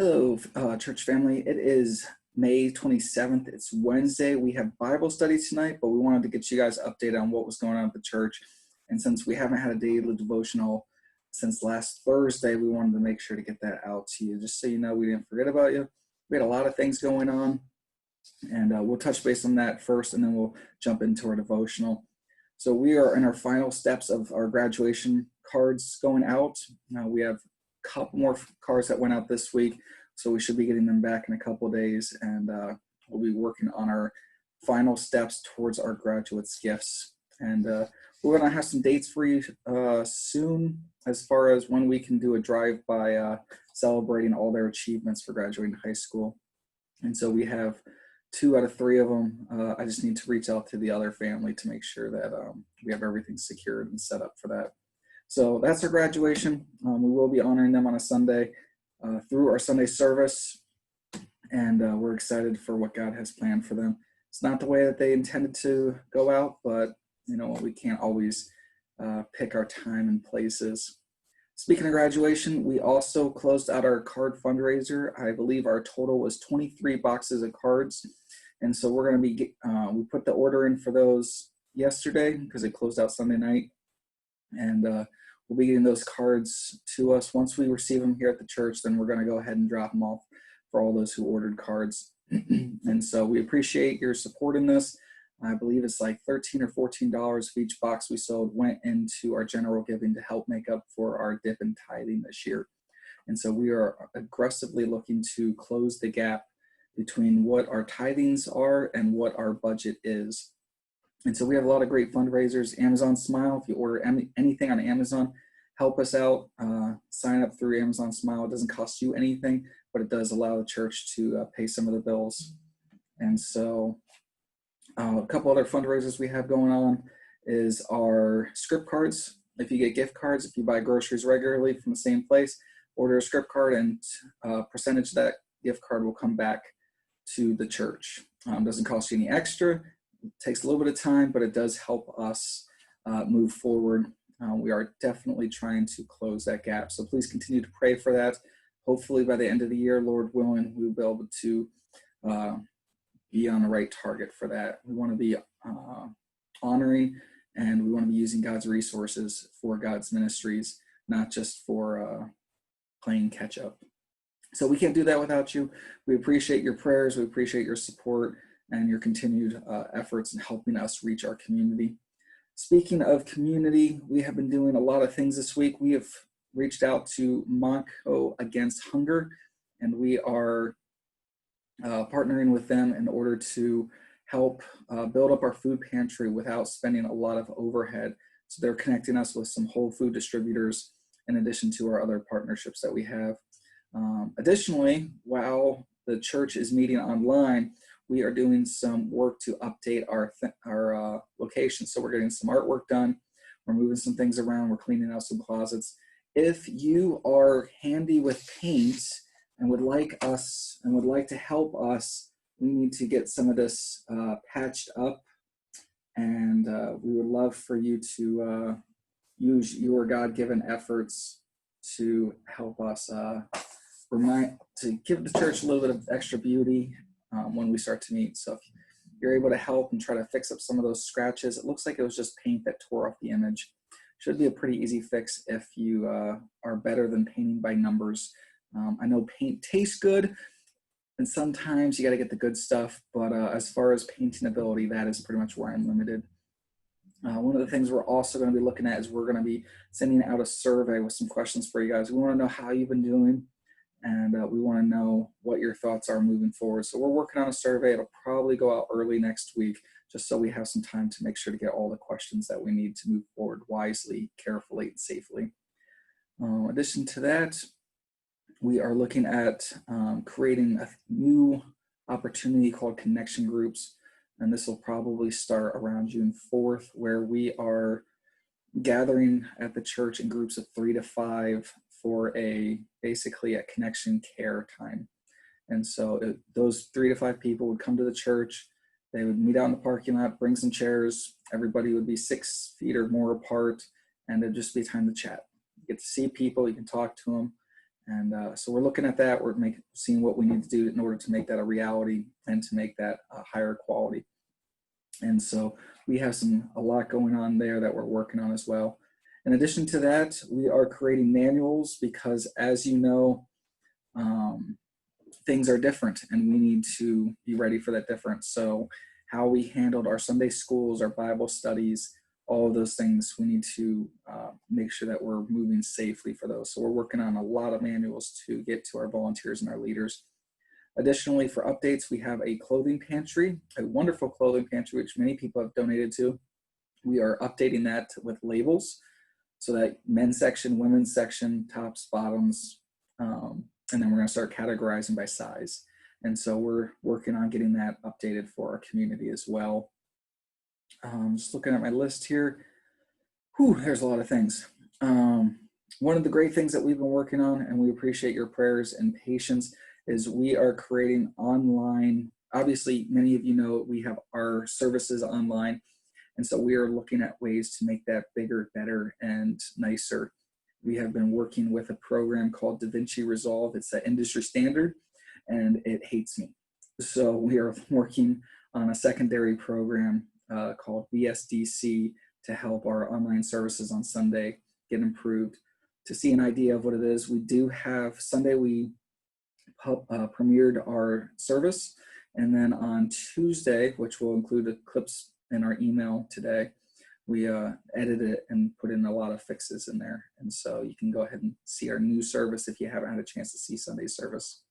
Hello, church family. It is May 27th. It's Wednesday. We have Bible study tonight, but we wanted to get you guys updated on what was going on at the church. And since we haven't had a daily devotional since last Thursday, we wanted to make sure to get that out to you, just so you know we didn't forget about you. We had a lot of things going on, and we'll touch base on that first, and then we'll jump into our devotional. So we are in our final steps of our graduation cards going out. Now we have couple more cards that went out this week, so we should be getting them back in a couple of days, and we'll be working on our final steps towards our graduates gifts. And we're going to have some dates for you soon as far as when we can do a drive-by celebrating all their achievements for graduating high school. And so we have 2 out of 3 of them. I just need to reach out to the other family to make sure that we have everything secured and set up for that. So that's our graduation. We will be honoring them on a Sunday through our Sunday service, and we're excited for what God has planned for them. It's not the way that they intended to go out, but you know, we can't always pick our time and places. Speaking of graduation, we also closed out our card fundraiser. I believe our total was 23 boxes of cards, and so we're going to be we put the order in for those yesterday because it closed out Sunday night. And we'll be getting those cards to us. Once we receive them here at the church, then we're going to go ahead and drop them off for all those who ordered cards. And so we appreciate your support in this. I believe it's like $13 or $14 of each box we sold went into our general giving to help make up for our dip in tithing this year. And so we are aggressively looking to close the gap between what our tithings are and what our budget is. And so we have a lot of great fundraisers. Amazon Smile, if you order anything on Amazon, help us out. Sign up through Amazon Smile. It doesn't cost you anything, but it does allow the church to pay some of the bills. And so a couple other fundraisers we have going on is our script cards. If you get gift cards, if you buy groceries regularly from the same place, order a script card, and a percentage of that gift card will come back to the church. Doesn't cost you any extra. It takes a little bit of time, but it does help us move forward. We are definitely trying to close that gap. So please continue to pray for that. Hopefully by the end of the year, Lord willing, we'll be able to be on the right target for that. We want to be honoring, and we want to be using God's resources for God's ministries, not just for playing catch up. So we can't do that without you. We appreciate your prayers. We appreciate your support and your continued efforts in helping us reach our community. Speaking of community, we have been doing a lot of things this week. We have reached out to Montco Against Hunger, and we are partnering with them in order to help build up our food pantry without spending a lot of overhead. So they're connecting us with some whole food distributors in addition to our other partnerships that we have. Additionally, while the church is meeting online, we are doing some work to update our location. So we're getting some artwork done. We're moving some things around. We're cleaning out some closets. If you are handy with paint and would like to help us, we need to get some of this patched up. And we would love for you to use your God-given efforts to help us to give the church a little bit of extra beauty when we start to meet. So if you're able to help and try to fix up some of those scratches, it looks like it was just paint that tore off the image. Should be a pretty easy fix if you are better than painting by numbers. I know paint tastes good, and sometimes you got to get the good stuff, but as far as painting ability, that is pretty much where I'm limited. One of the things we're also going to be looking at is we're going to be sending out a survey with some questions for you guys. We want to know how you've been doing, and we want to know what your thoughts are moving forward. So we're working on a survey. It'll probably go out early next week, just so we have some time to make sure to get all the questions that we need to move forward wisely, carefully, and safely. In addition to that, we are looking at creating a new opportunity called Connection Groups, and this will probably start around June 4th, where we are gathering at the church in groups of 3 to 5 for basically a connection care time. And so those 3 to 5 people would come to the church. They would meet out in the parking lot, bring some chairs. Everybody would be 6 feet or more apart, and it'd just be time to chat. You get to see people, you can talk to them, And so we're looking at that. We're seeing what we need to do in order to make that a reality and to make that a higher quality. And so we have a lot going on there that we're working on as well. In addition to that, we are creating manuals because, as you know, things are different and we need to be ready for that difference. So how we handled our Sunday schools, our Bible studies, all of those things, we need to make sure that we're moving safely for those. So we're working on a lot of manuals to get to our volunteers and our leaders. Additionally, for updates, we have a clothing pantry, a wonderful clothing pantry, which many people have donated to. We are updating that with labels so that men's section, women's section, tops, bottoms, and then we're going to start categorizing by size. And so we're working on getting that updated for our community as well. Just looking at my list here. There's a lot of things. One of the great things that we've been working on, and we appreciate your prayers and patience, is we are creating online. Obviously, many of you know we have our services online. And so we are looking at ways to make that bigger, better, and nicer. We have been working with a program called DaVinci Resolve. It's an industry standard, and it hates me. So we are working on a secondary program called BSDC to help our online services on Sunday get improved. To see an idea of what it is, we do have Sunday, we premiered our service, and then on Tuesday, which will include the clips in our email today, we edited it and put in a lot of fixes in there. And so you can go ahead and see our new service if you haven't had a chance to see Sunday's service.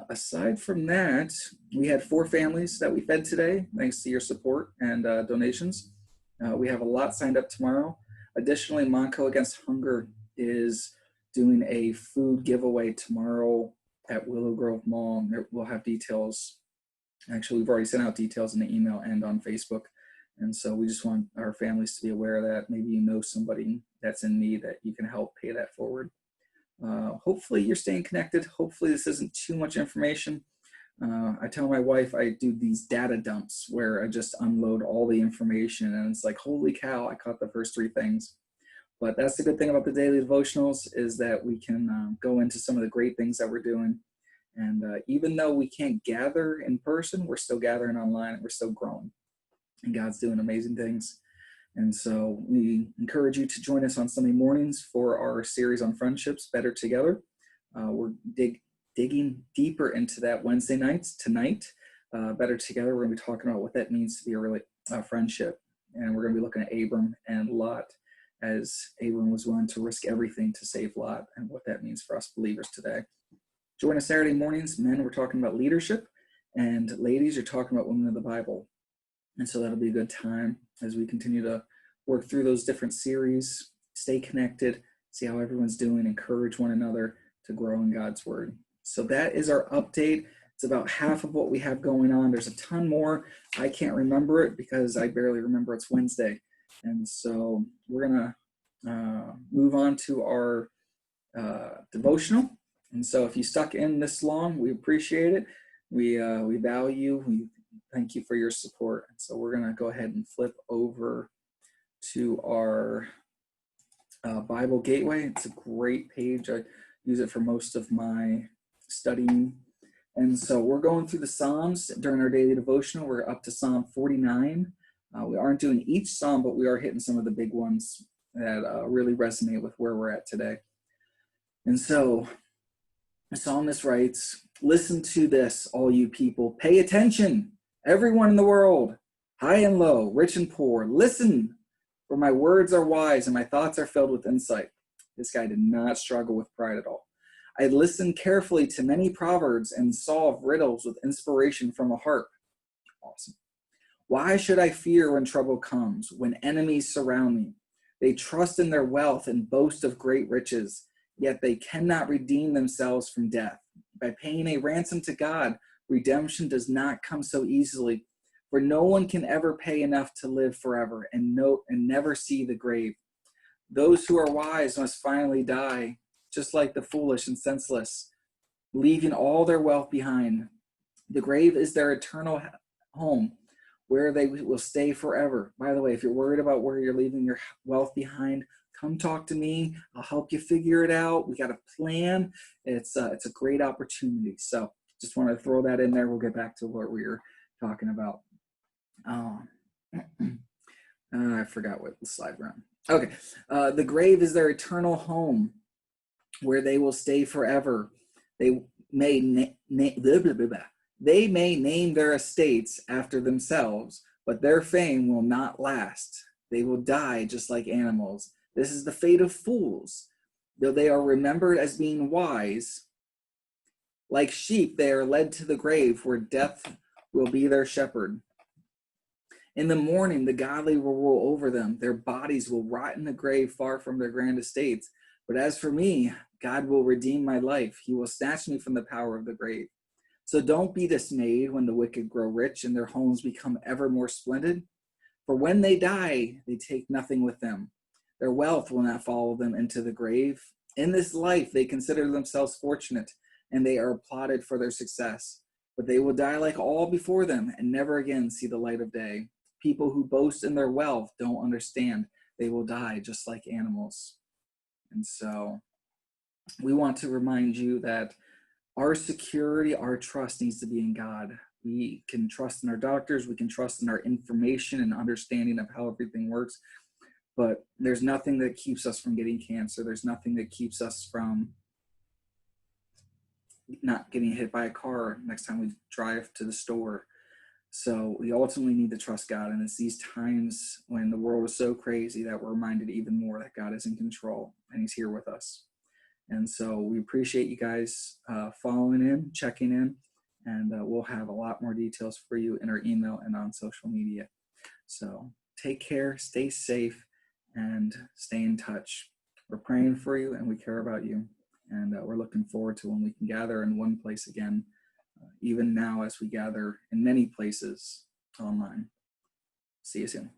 Aside from that, we had 4 families that we fed today, thanks to your support and donations. We have a lot signed up tomorrow. Additionally, Montco Against Hunger is doing a food giveaway tomorrow at Willow Grove Mall. We'll have details. Actually, we've already sent out details in the email and on Facebook. And so we just want our families to be aware of that. Maybe you know somebody that's in need that you can help pay that forward. Hopefully you're staying connected. Hopefully this isn't too much information. I tell my wife I do these data dumps where I just unload all the information, and it's like, holy cow, I caught the first 3 things. But that's the good thing about the daily devotionals, is that we can go into some of the great things that we're doing. And even though we can't gather in person, we're still gathering online and we're still growing. And God's doing amazing things. And so we encourage you to join us on Sunday mornings for our series on friendships, Better Together. We're digging deeper into that Wednesday nights tonight. Better Together, we're going to be talking about what that means to be a really friendship. And we're going to be looking at Abram and Lot, as Abram was willing to risk everything to save Lot, and what that means for us believers today. Join us Saturday mornings. Men, we're talking about leadership, and ladies, you're talking about women of the Bible. And so that'll be a good time as we continue to work through those different series, stay connected, see how everyone's doing, encourage one another to grow in God's word. So that is our update. It's about half of what we have going on. There's a ton more. I can't remember it because I barely remember it's Wednesday. And so we're going to move on to our devotional. And so if you stuck in this long, we appreciate it. We value, we thank you for your support. And so we're going to go ahead and flip over to our Bible Gateway. It's a great page. I use it for most of my studying. And so we're going through the Psalms during our daily devotional. We're up to Psalm 49. We aren't doing each Psalm, but we are hitting some of the big ones that really resonate with where we're at today. And so the psalmist writes, "Listen to this, all you people. Pay attention, everyone in the world, high and low, rich and poor. Listen, for my words are wise and my thoughts are filled with insight." This guy did not struggle with pride at all. "I listened carefully to many proverbs and solved riddles with inspiration from a harp." Awesome. "Why should I fear when trouble comes, when enemies surround me? They trust in their wealth and boast of great riches, yet they cannot redeem themselves from death. By paying a ransom to God, redemption does not come so easily, for no one can ever pay enough to live forever and never see the grave. Those who are wise must finally die, just like the foolish and senseless, leaving all their wealth behind. The grave is their eternal home, where they will stay forever." By the way, if you're worried about where you're leaving your wealth behind, come talk to me. I'll help you figure it out. We got a plan. It's a great opportunity. So just want to throw that in there. We'll get back to what we were talking about. I forgot what the slide we're on. Okay. The grave is their eternal home where they will stay forever. They may name their estates after themselves, but their fame will not last. They will die just like animals. This is the fate of fools. Though they are remembered as being wise, like sheep, they are led to the grave where death will be their shepherd. In the morning, the godly will rule over them. Their bodies will rot in the grave far from their grand estates. But as for me, God will redeem my life. He will snatch me from the power of the grave. So don't be dismayed when the wicked grow rich and their homes become ever more splendid. For when they die, they take nothing with them. Their wealth will not follow them into the grave. In this life, they consider themselves fortunate, and they are applauded for their success. But they will die like all before them and never again see the light of day. People who boast in their wealth don't understand. They will die just like animals. And so we want to remind you that our security, our trust needs to be in God. We can trust in our doctors. We can trust in our information and understanding of how everything works. But there's nothing that keeps us from getting cancer. There's nothing that keeps us from not getting hit by a car next time we drive to the store. So we ultimately need to trust God. And it's these times when the world is so crazy that we're reminded even more that God is in control and he's here with us. And so we appreciate you guys following in, checking in, and we'll have a lot more details for you in our email and on social media. So take care, stay safe, and stay in touch. We're praying for you and we care about you. And we're looking forward to when we can gather in one place again, even now as we gather in many places online. See you soon.